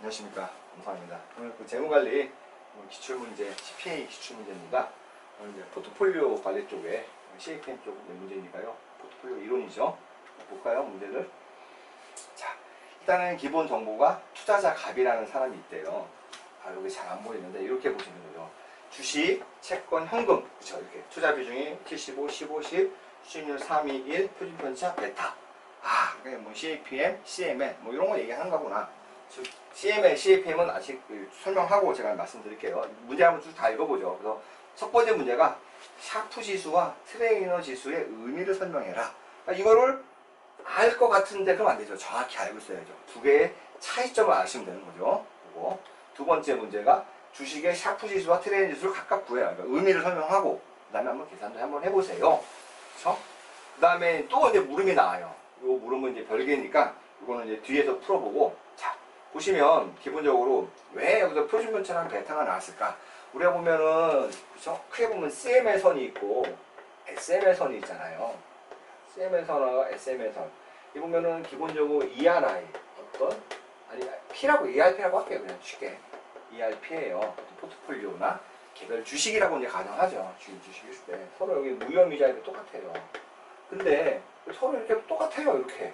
안녕하십니까, 엄상입니다. 오늘 그 재무관리 기출문제, CPA 기출문제입니다. 오늘 이제 포트폴리오 관리 쪽에 CAPM 쪽 문제니까요. 포트폴리오 이론이죠. 볼까요, 문제를? 자, 일단은 기본 정보가 투자자 갑이라는 사람이 있대요. 여기 잘 안 보이는데 이렇게 보시면 돼요. 주식, 채권, 현금, 그쵸? 이렇게 투자 비중이 75, 15, 10, 수익률 3, 2, 1, 표준 편차, 베타. 그게 뭐 CAPM, CMN 뭐 이런 거 얘기하는 거구나. 즉 CMN, CAPM은 아직 설명하고 제가 말씀드릴게요. 문제 한번 쭉 다 읽어보죠. 그래서 첫 번째 문제가 샤프 지수와 트레이너 지수의 의미를 설명해라. 그러니까 이거를 알 것 같은데 그럼 안 되죠. 정확히 알고 있어야죠. 두 개의 차이점을 아시면 되는 거죠. 그리고 두 번째 문제가 주식의 샤프 지수와 트레이너 지수를 각각 구해라. 그러니까 의미를 설명하고 그 다음에 한번 계산도 한번 해보세요. 그렇죠? 그 다음에 또 이제 물음이 나와요. 이 물음은 이제 별개니까 이거는 이제 뒤에서 풀어보고, 자 보시면 기본적으로 왜 여기서 표준편차랑 베타가 나왔을까? 우리가 보면은 그렇죠? 크게 보면 CM의 선이 있고 SM의 선이 있잖아요. CM의 선과 SM의 선. 이 보면은 기본적으로 ERI 아니 P라고 ERP라고 할게요. 그냥 쉽게 ERP예요. 포트폴리오나 개별 주식이라고 이제 가능하죠. 주식 있을 때 서로 여기 무혐의자도 똑같아요. 근데 서로 이렇게 똑같아요. 이렇게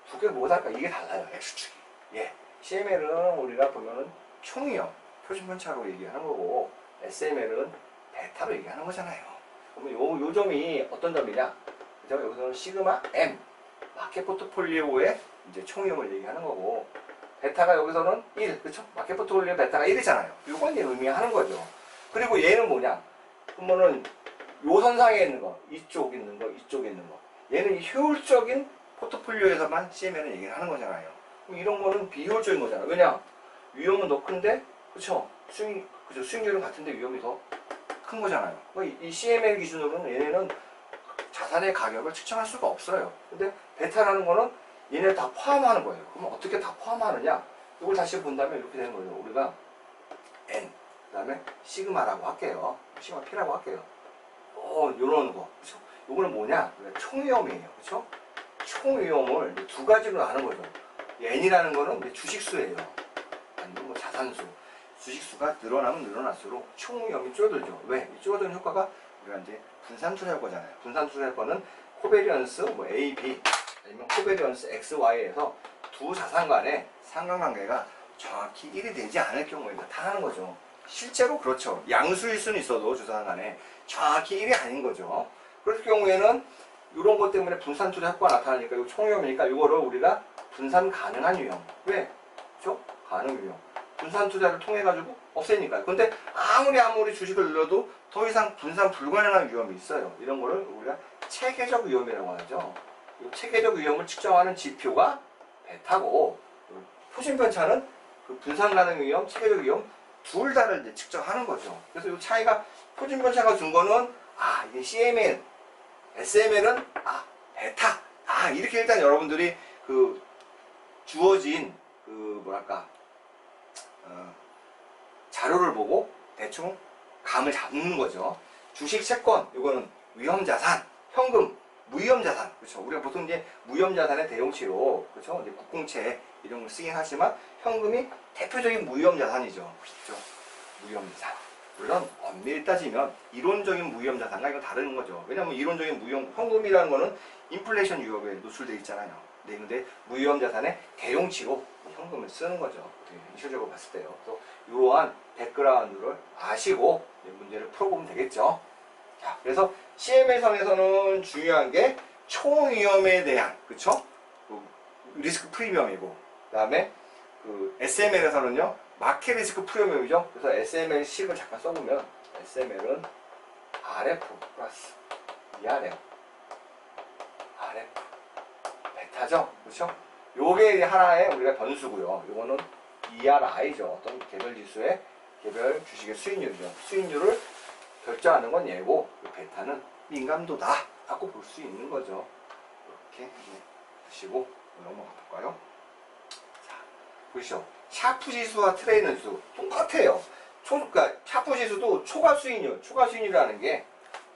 두 개 뭐가 달까? 이게 달라요. X축이. 예. CML은 우리가 보면은 총이요. 표준편차로 얘기하는 거고, SML은 베타로 얘기하는 거잖아요. 그러면 요 점이 어떤 점이냐? 그죠? 여기서는 시그마 M, 마켓 포트폴리오의 이제 총이용을 얘기하는 거고, 베타가 여기서는 1, 그쵸? 마켓 포트폴리오 베타가 1이잖아요. 요건 이제 의미하는 거죠. 그리고 얘는 뭐냐? 그러면은 요 선상에 있는 거, 이쪽 있는 거, 이쪽에 있는 거. 얘는 효율적인 포트폴리오에서만 CML은 얘기를 하는 거잖아요. 그럼 이런 거는 비효율적인 거잖아. 왜냐? 위험은 더 큰데, 그쵸? 수익률은 같은데 위험이 더 큰 거잖아요. 이 CML 기준으로는 얘네는 자산의 가격을 측정할 수가 없어요. 근데 베타라는 거는 얘네를 다 포함하는 거예요. 그럼 어떻게 다 포함하느냐? 이걸 다시 본다면 이렇게 되는 거예요. 우리가 N, 그 다음에 시그마라고 할게요. 시그마 P라고 할게요. 요런 거. 그쵸? 요거는 뭐냐? 총위험이에요. 그쵸? 총위험을 두 가지로 나누는 거죠. N이라는 거는 주식수예요. 아니면 뭐 자산수. 주식수가 늘어나면 늘어날수록 총위험이 줄어들죠. 왜? 이 줄어드는 효과가 우리가 이제 분산투자 효과잖아요. 분산투자 효과는 코베리언스 뭐 A, B 아니면 코베리언스 X, Y에서 두 자산 간의 상관관계가 정확히 1이 되지 않을 경우에 나타나는 거죠. 실제로 그렇죠. 양수일 수는 있어도 두 자산 간에 정확히 1이 아닌 거죠. 그럴 경우에는 이런 것 때문에 분산 투자 효과가 나타나니까 이거 총위험이니까 이거를 우리가 분산 가능한 위험. 왜? 그렇죠? 가능 위험. 분산 투자를 통해 가지고 없애니까요. 근데 아무리 주식을 늘려도 더 이상 분산 불가능한 위험이 있어요. 이런 거를 우리가 체계적 위험이라고 하죠. 이 체계적 위험을 측정하는 지표가 베타고, 표준편차는 그 분산 가능 위험, 체계적 위험 둘 다를 이제 측정하는 거죠. 그래서 이 차이가 표준편차가 준 거는 이게 CMN, SML은 베타. 이렇게 일단 여러분들이 그 주어진 그 뭐랄까 자료를 보고 대충 감을 잡는 거죠. 주식, 채권 이거는 위험자산, 현금 무위험자산. 그렇죠. 우리가 보통 이제 무위험자산의 대용치로 그렇죠. 이제 국공채 이런 걸 쓰긴 하지만 현금이 대표적인 무위험자산이죠. 그렇죠. 무위험자산. 물론 엄밀히 따지면 이론적인 무위험자산과 이건 다른 거죠. 왜냐하면 이론적인 현금이라는 거는 인플레이션 위협에 노출되어 있잖아요. 근데 무위험자산의 대용치로 현금을 쓰는 거죠. 현실적으로 봤을 때요. 그래서 이러한 백그라운드를 아시고 문제를 풀어보면 되겠죠. 자, 그래서 CML 선에서는 중요한 게 총위험에 대한, 그쵸? 리스크 프리미엄이고, 그 다음에 SML에서는요, 마켓 리스크 프리미엄이죠. 그래서 SML 식을 잠깐 써보면, SML은 RF 플러스 ERM, RF, 베타죠. 그쵸? 요게 하나의 우리가 변수고요. 요거는 ERI죠. 어떤 개별 지수의 개별 주식의 수익률이죠. 수익률을 결정하는 건 얘고, 베타는 민감도다 라고 볼 수 있는 거죠. 이렇게 보시고 넘어가 볼까요? 자, 보시죠. 샤프 지수와 트레이너 지수 똑같아요. 그러니까 샤프 지수도 초과 수익률이라는 게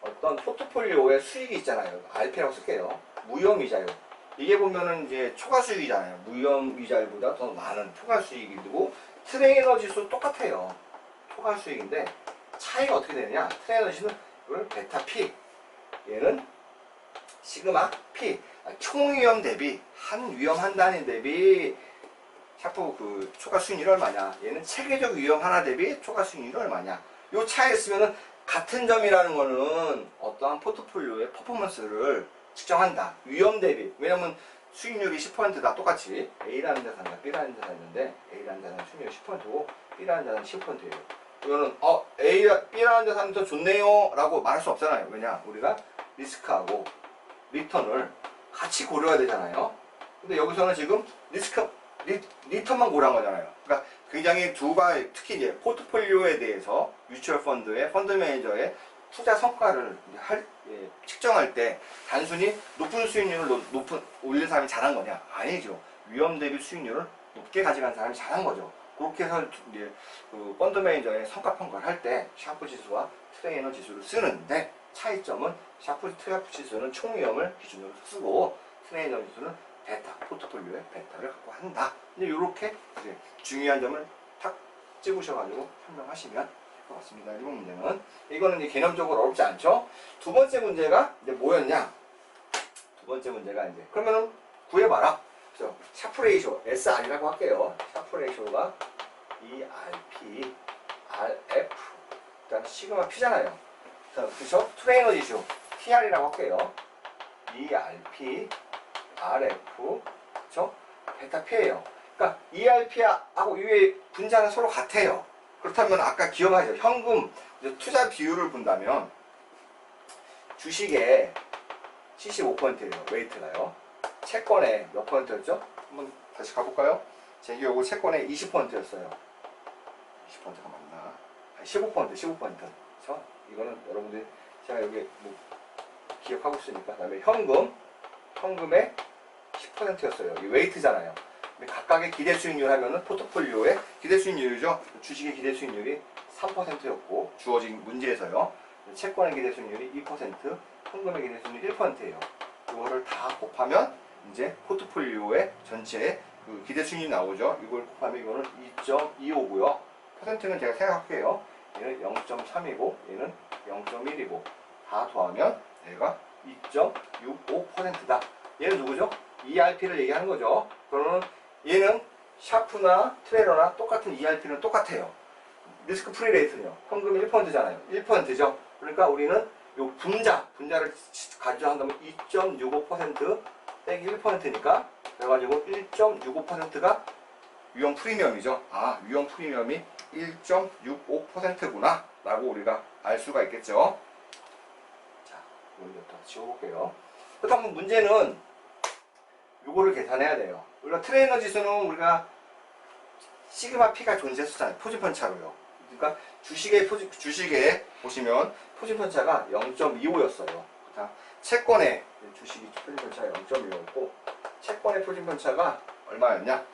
어떤 포트폴리오의 수익이 있잖아요. RP라고 쓸게요. 무혐의자요. 이게 보면은 이제 초과 수익이잖아요. 무혐의자율보다 더 많은 초과 수익이 되고, 트레이너 지수 똑같아요. 초과 수익인데 차이가 어떻게 되느냐? 트레이너 지수는 이걸 베타 P, 얘는 시그마 P. 총 위험 대비 한 위험 한 단위 대비 샤프 그 초과 수익률이 얼마냐? 얘는 체계적 위험 하나 대비 초과 수익률이 얼마냐? 요 차이가 있으면은 같은 점이라는 거는 어떠한 포트폴리오의 퍼포먼스를 측정한다. 위험 대비. 왜냐면 수익률이 10%다 똑같이 A라는 자산과 B라는 자산이 있는데 A라는 자산 수익률이 10%고 B라는 자산이 10%예요. 이거는 B라는 자산이 더 좋네요 라고 말할 수 없잖아요. 왜냐? 우리가 리스크하고 리턴을 같이 고려해야 되잖아요. 근데 여기서는 지금 리턴만 고려한 거잖아요. 그러니까 굉장히 특히 이제 포트폴리오에 대해서 뮤추얼 펀드의 펀드 매니저의 투자 성과를 측정할 때 단순히 높은 수익률을 올린 사람이 잘한 거냐? 아니죠. 위험 대비 수익률을 높게 가져간 사람이 잘한 거죠. 그렇게 해서 이제 그 펀드 매니저의 성과 평가를 할 때 샤프 지수와 트레이너 지수를 쓰는데 차이점은 샤프 지수는 총 위험을 기준으로 쓰고 트레이너 지수는 베타, 포트폴리오의 베타를 갖고 한다. 근데 이렇게 이제 중요한 점을 탁 찍으셔가지고 설명하시면 될 것 같습니다. 1번 문제는. 이거는 이제 개념적으로 어렵지 않죠? 두 번째 문제가 이제 뭐였냐? 두 번째 문제가 이제, 그러면은 구해봐라. 그래서 샤프 레이쇼, SR이라고 할게요. 샤프 레이쇼가 ERP, RF, 일단 시그마 P잖아요. 그래서 트레이너 지수, TR이라고 할게요. ERP, RF, 그쵸? 베타 P예요. 그러니까 ERP하고 위에 분자는 서로 같아요. 그렇다면 아까 기억하죠? 현금 투자 비율을 본다면 주식에 75%예요. 웨이트가요. 채권에 몇 %였죠? 한번 다시 가볼까요? 제 기억으로 채권에 20%였어요. 20%가 맞나? 15%. 그쵸? 이거는 여러분들이 제가 여기 뭐 기억하고 있으니까. 그 다음에 현금의 10%였어요. 이 웨이트잖아요. 각각의 기대 수익률 하면은 포트폴리오의 기대 수익률이죠. 주식의 기대 수익률이 3%였고 주어진 문제에서요. 채권의 기대 수익률이 2%, 현금의 기대 수익률이 1%예요. 이거를 다 곱하면 이제 포트폴리오의 전체의 그 기대 수익률이 나오죠. 이걸 곱하면 이거는 2.25고요. 퍼센트는 제가 생각할게요. 얘는 0.3이고 얘는 0.1이고 다 더하면 얘가 2.65%다. 얘는 누구죠? ERP를 얘기하는 거죠. 그러면 얘는 샤프나 트레이너나 똑같은 ERP는 똑같아요. 리스크 프리 레이트는요. 현금이 1%잖아요. 1%죠. 그러니까 우리는 요 분자를 가져한다면 2.65% 빼기 1%니까 그래가지고 1.65%가 위험 프리미엄이죠. 아, 위험 프리미엄이 1.65%구나 라고 우리가 알 수가 있겠죠. 자, 이것부터 지워볼게요. 그렇다면 문제는 요거를 계산해야 돼요. 우리가 트레이너 지수는 우리가 시그마 P가 존재수잖아요. 포지편차로요. 그러니까 주식에 보시면 포지편차가 0.25였어요. 채권의 주식이 포지편차가 0.25였고 채권의 포지편차가 얼마였냐?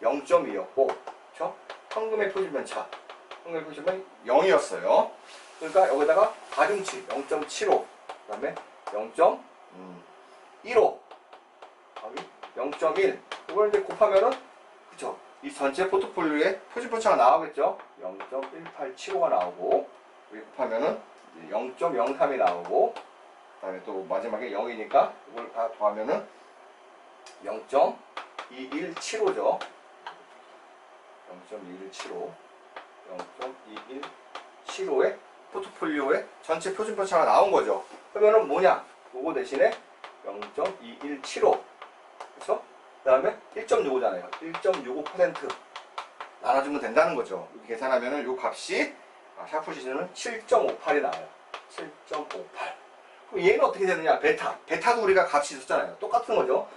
0.2였고 그렇죠? 현금의 포지편차 0이었어요. 그러니까 여기다가 가중치 0.75 그 다음에 0.15 0.1 이걸 이제 곱하면은 그쵸? 이 전체 포트폴리오에 포지편차가 나오겠죠? 0.1875가 나오고 여기 곱하면은 0.03이 나오고 그 다음에 또 마지막에 0이니까 이걸 다 더하면은 0.2175죠. 0.2175 0.2175의 포트폴리오의 전체 표준편차가 나온 거죠. 그러면은 뭐냐? 요거 대신에 0.2175 그렇죠? 그 다음에 1.65잖아요. 1.65% 나눠주면 된다는 거죠. 이렇게 계산하면은 요 값이 샤프 지수는 7.58이 나와요. 7.58. 그럼 얘는 어떻게 되느냐? 베타도 우리가 값이 있었잖아요. 똑같은 거죠.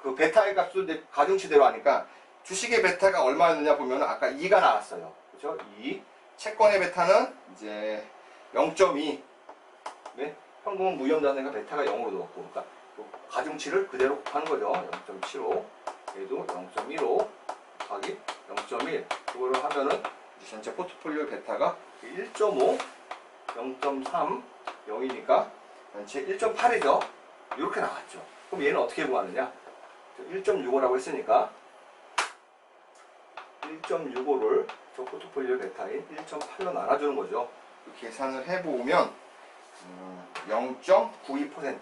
그 베타의 값도 이제 가중치대로 하니까 주식의 베타가 얼마였느냐 보면 아까 2가 나왔어요. 그죠? 2. 채권의 베타는 이제 0.2. 네? 현금은 무위험자산이니까 베타가 0으로 넣었고, 그러니까 가중치를 그대로 곱하는 거죠. 0.75. 얘도 0.15 곱하기 0.1. 그거를 하면은 전체 포트폴리오 베타가 1.5, 0.3, 0이니까 전체 1.8이죠. 이렇게 나왔죠. 그럼 얘는 어떻게 구하느냐? 1.65라고 했으니까 1.65를 저 포트폴리오 베타인 1.8로 나눠주는 거죠. 계산을 해보면 0.92%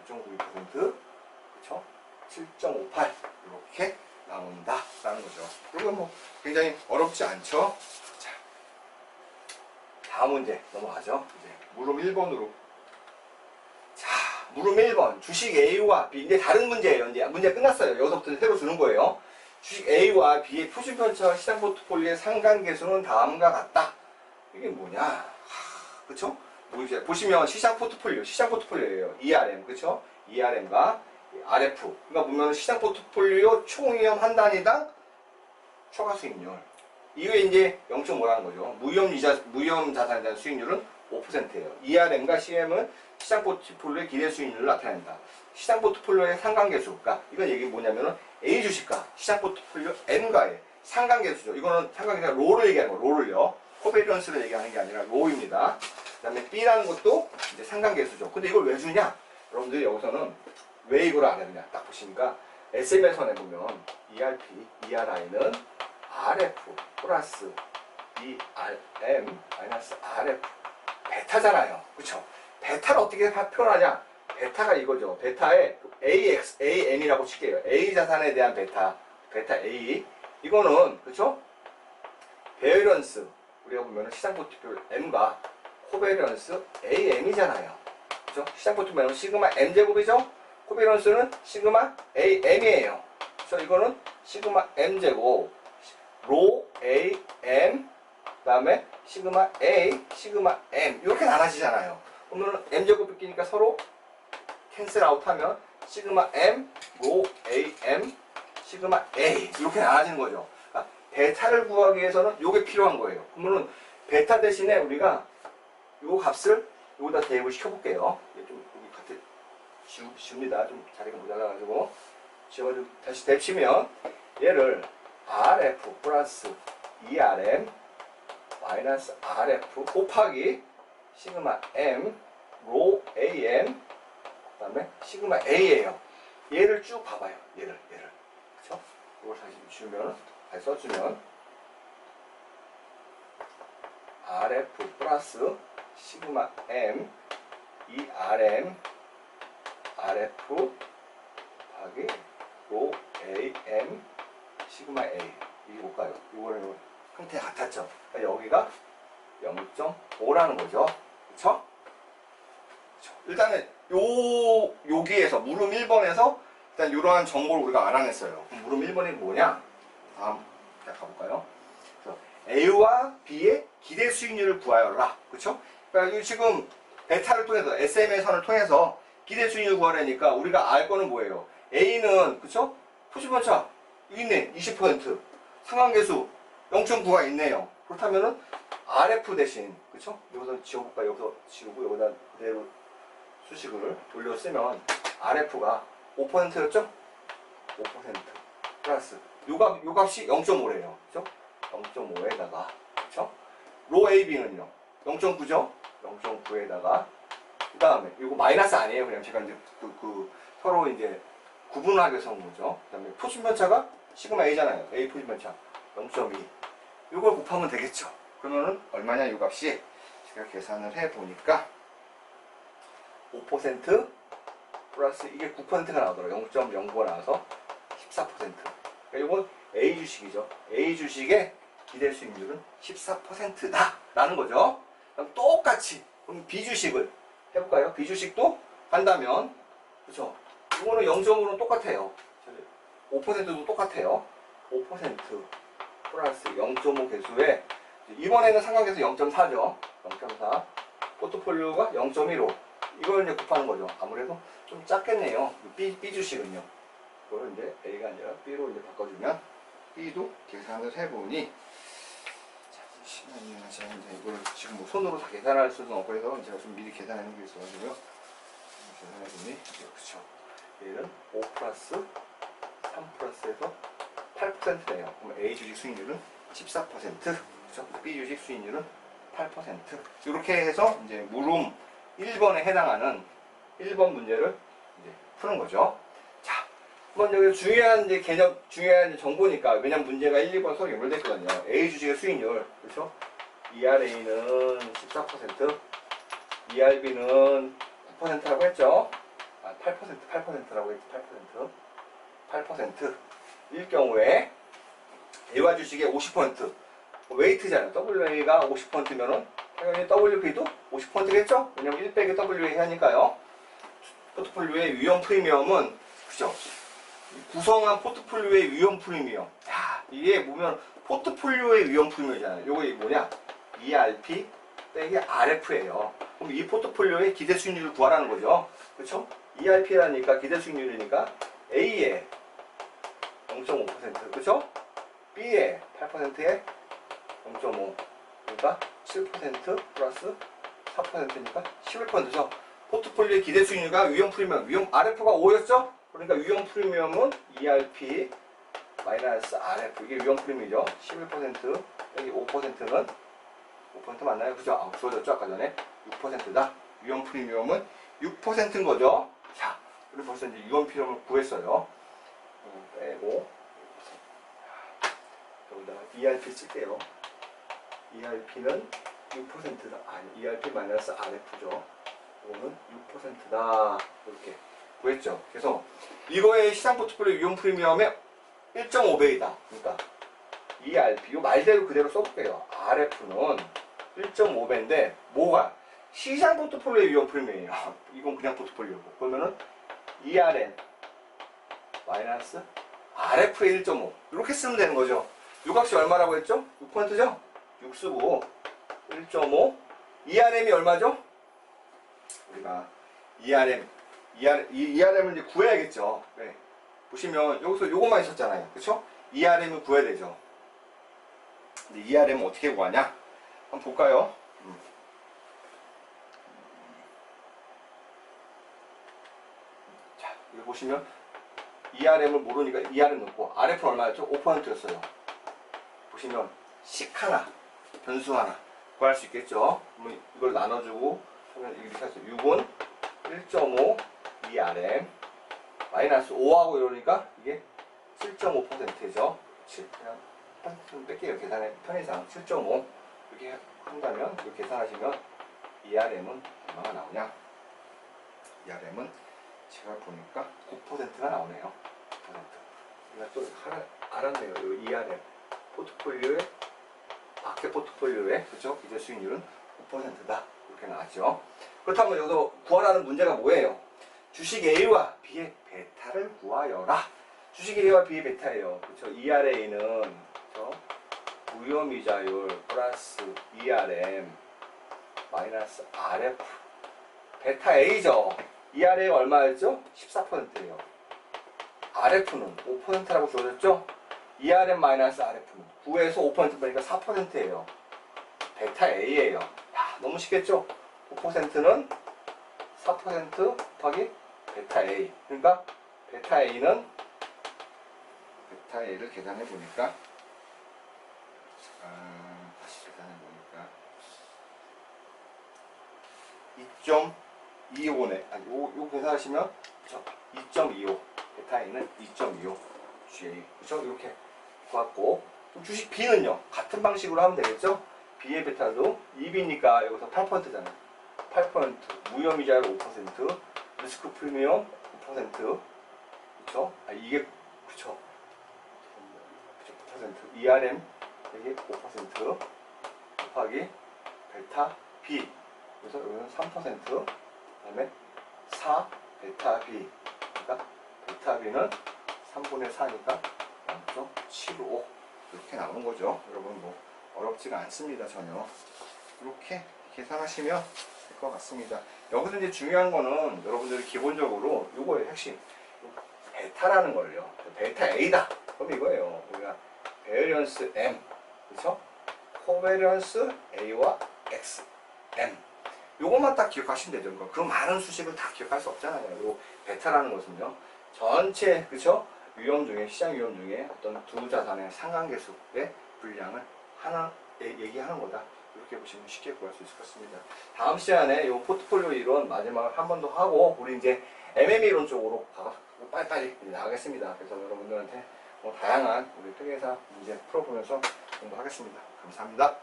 0.92% 그쵸? 7.58 이렇게 나온다라는 거죠. 이거 뭐 굉장히 어렵지 않죠? 자, 다음 문제 넘어가죠. 이제 물음 1번으로. 자, 물음 1번. 주식 A와 B. 이제 다른 문제예요. 이제 문제 끝났어요. 여기서부터 새로 주는 거예요. 주식 A와 B의 표준편차와 시장 포트폴리오의 상관계수는 다음과 같다. 이게 뭐냐? 그쵸? 보시면 시장 포트폴리오예요. ERM, 그쵸? ERM과 RF. 그러니까 보면 시장 포트폴리오 총위험 한 단위당 초과 수익률. 이게 이제 0.5라는 거죠. 무위험 자산에 대한 수익률은 5%예요. ERM과 CM은 시장 포트폴리오의 기대 수익률을 나타낸다. 시장 포트폴리오의 상관계수. 그러니까 이건 얘기 뭐냐면은 A 주식과 시장 포트폴리오 M과의 상관계수죠. 이거는 상관계수가 로를 얘기하는 거, 로를요. 코베리언스를 얘기하는 게 아니라 로입니다. 그 다음에 B라는 것도 이제 상관계수죠. 근데 이걸 왜 주냐? 여러분들이 여기서는 왜 이걸 안 해주냐? 딱 보시니까 SM에서 내보면 ERP, ERI는 RF 플러스 ERM 마이너스 RF 베타잖아요. 그쵸? 베타를 어떻게 표현하냐? 베타가 이거죠. 베타에 AX, AN이라고 칠게요. A 자산에 대한 베타 A. 이거는, 그쵸? 베어런스. 우리가 보면 시장 포트폴리오 M과 코베런스 AM이잖아요. 그쵸? 시장 포트폴리오는 시그마 M제곱이죠? 코베런스는 시그마 AM이에요. 그래서 이거는 시그마 M제곱, 로 AM, 그 다음에 시그마 A, 시그마 M. 이렇게 나눠지잖아요. 그러면 M제곱 끼니까 서로 캔슬 아웃 하면 시그마 M, 로 AM, 시그마 A. 이렇게 나눠지는 거죠. 그러니까 베타를 구하기 위해서는 이게 필요한 거예요. 그러면 베타 대신에 우리가 요 값을 여기다 대입을 시켜볼게요. 좀 여기 같이 지웁니다. 좀 자리가 모자라가지고 지워가지고 다시 대입치면 얘를 RF 플러스 ERM 마이너스 RF 곱하기 시그마 M 로 AM 그 다음에 시그마 A예요. 얘를 쭉 봐봐요. 얘를 그쵸? 이걸 다시 주면 다시 써주면 RF 플러스 시그마 M ERM RF 곱하기 로 AM 시그마 A. 이게 뭘까요? 이거는 형태가 같았죠. 그러니까 여기가 0.5라는 거죠. 그쵸? 일단은 여기에서 물음 1번에서 일단 이러한 정보를 우리가 알아냈어요. 그럼 물음 1번이 뭐냐? 다음 가볼까요? A와 B의 기대 수익률을 구하여라. 그쵸? 그러니까 지금 베타를 통해서 SM의 선을 통해서 기대 수익률 구하려니까 우리가 알 거는 뭐예요? A는 그쵸? 표준편차 여기 있네. 20%. 상관계수 0.9가 있네요. 그렇다면은 RF 대신 그쵸? 여기서 지워볼까? 여기서 지우고 여기다 그대로 수식을 돌려 쓰면 RF가 5%였죠? 5% 플러스 요 값이 0.5래요. 그쵸? 0.5에다가 그쵸? 로 AB는요 0.9죠? 0.9에다가 그 다음에 이거 마이너스 아니에요. 그냥 제가 이제 서로 이제 구분하게 서 온 거죠. 그 다음에 표준편차가 시그마 A잖아요. A 표준편차 0.2 이걸 곱하면 되겠죠. 그러면은 얼마냐 이 값이 제가 계산을 해보니까 5% 플러스 이게 9%가 나오더라고요. 0.09가 나와서 14%. 그러니까 이건 A 주식이죠. A 주식의 기대 수익률은 14%다 라는 거죠. 그럼 똑같이 그럼 B 주식을 해볼까요? B 주식도 한다면 그렇죠. 이거는 0.5는 똑같아요. 5%도 똑같아요. 5% 플러스 0.5 개수에 이번에는 상관계수 0.4죠. 0.4 포트폴리오가 0.15 이걸 이제 곱하는 거죠. 아무래도 좀 작겠네요. B 주식은요. 이거를 이제 A가 아니라 B로 이제 바꿔주면 B도 계산을 해보니 잠시만요. 제가 이제 이걸 지금 뭐 손으로 다 계산할 수는 없고 해서 제가 좀 미리 계산해 놓은 게 있어가지고요. 계산해보니 그렇죠. 얘는 5 플러스 3 플러스에서 8%네요. 그럼 A 주식 수익률은 14%, 그렇죠? B 주식 수익률은 8%. 이렇게 해서 이제 물음 1번에 해당하는 1번 문제를 이제 푸는 거죠. 자, 한번 여기 중요한 이제 개념, 중요한 정보니까, 왜냐면 문제가 1, 2번 서로 연결됐거든요. A 주식의 수익률, 그렇죠? ERA는 14%, ERB는 9%라고 했죠? 아, 8%라고 했지, 8%일 경우에 A와 주식의 50%, 웨이트잖아요. WA가 50%면은 당연히 WB도 50%겠죠? 왜냐면 1 빼기 WA 하니까요. 포트폴리오의 위험 프리미엄은, 그죠? 구성한 포트폴리오의 위험 프리미엄. 야, 이게 보면 포트폴리오의 위험 프리미엄이잖아요. 요거 뭐냐? ERP 빼기 RF예요. 그럼 이 포트폴리오의 기대 수익률을 구하라는 거죠. 그렇죠? ERP라니까 기대 수익률이니까 A에 0.5%, 그렇죠? B에 8%에 0.5, 그러니까 7% 플러스 4%니까 11%죠. 포트폴리오의 기대 수익률과 위험 프리미엄, 위험 RF가 5였죠? 그러니까 위험 프리미엄은 ERP 마이너스 RF, 이게 위험 프리미엄이죠. 11% 여기 5%는 5% 맞나요? 그죠? 아, 주어졌죠? 아까 전에 6%다. 위험 프리미엄은 6%인 거죠. 자, 그리고 벌써 이제 위험 프리미엄을 구했어요. 빼고 여기다가 ERP 쓸게요. ERP는 6%다. 아니, ERP 마이너스 RF죠. 이거는 6%다. 이렇게 구했죠. 그래서 이거의 시장 포트폴리오 위험 프리미엄의 1.5배이다. 그러니까 ERP, 이 말대로 그대로 써볼게요. RF는 1.5배인데 뭐가? 시장 포트폴리오의 위험 프리미엄이에요. 이건 그냥 포트폴리오고. 그러면은 ERM 마이너스 RF의 1.5 이렇게 쓰면 되는 거죠. 이 값이 얼마라고 했죠? 6%죠? 6 쓰고 1.5 ERM이 얼마죠? 우리가 ERM을 이제 구해야겠죠. 네. 보시면 여기서 요것만 있었잖아요. 그쵸? ERM을 구해야 되죠. 근데 ERM은 어떻게 구하냐? 한번 볼까요? 자, 여기 보시면 ERM을 모르니까 ERM 넣고 RF는 얼마였죠? 5%였어요. 보시면 식 하나, 변수 하나 구할 수 있겠죠? 그럼 이걸 나눠주고 하면 이렇게 하죠. 6은 1.5 ERM 마이너스 5하고 이러니까 이게 7.5%죠. 그냥 좀 뺄게요. 계산의 편의상 7.5 이렇게 한다면 이렇게 계산하시면 ERM은 얼마가 나오냐? ERM은 제가 보니까 9%가 나오네요. 9%. 제가 또 알았네요. 이 ERM 포트폴리오의 마켓 포트폴리오의 그죠? 기대 수익률은 9%다. 이렇게 나왔죠. 그렇다면 여기서 구하라는 문제가 뭐예요? 주식 A와 B의 베타를 구하여라. 주식 A와 B의 베타예요. 그렇죠? ERA는 그렇죠? 무혐의자율 플러스 ERM 마이너스 RF 베타 A죠. ERA가 얼마였죠? 14%예요. RF는 5%라고 주어졌죠? ERM 마이너스 RF는 9에서 5% 빼니까 4%예요. 베타 A예요. 야, 너무 쉽겠죠? 5%는 4% 곱하기 베타 A. 그러니까 베타 A는 베타 A를 계산해 보니까 다시 계산해 보니까 2.25네. 아니, 요 계산하시면 2.25. 베타 A는 2.25. GA. 그렇죠? 이렇게 구했고 주식 B는요. 같은 방식으로 하면 되겠죠? B의 베타도 2B니까 여기서 8%잖아요. 8% 무혐의자율 5% 리스크 프리미엄 9% 그쵸? 아 이게 그쵸? 9% ERM 이게 5% 곱하기 베타 B 그래서 여기는 3% 그다음에 4 베타 B 그러니까 베타 B는 3분의 4니까 0.75 이렇게 나오는 거죠. 여러분 뭐 어렵지가 않습니다. 전혀 이렇게 계산하시면 될 것 같습니다. 여기서 이제 중요한 거는 여러분들이 기본적으로 요거의 핵심 베타라는 걸요. 베타 A다. 그럼 이거예요. 우리가 베리언스 M 그렇죠? 코베리언스 A와 X M 요것만 딱 기억하시면 되죠. 그 많은 수식을 다 기억할 수 없잖아요. 요 베타라는 것은요. 전체 그렇죠? 위험 중에 시장 위험 중에 어떤 두 자산의 상관계수의 분량을 하나 얘기하는 거다. 이렇게 보시면 쉽게 구할 수 있을 것 같습니다. 다음 시간에 이 포트폴리오 이론 마지막으로 한 번 더 하고 우리 이제 MMA 이론 쪽으로 빨리빨리 나가겠습니다. 그래서 여러분들한테 다양한 우리 회계사 문제 풀어보면서 공부하겠습니다. 감사합니다.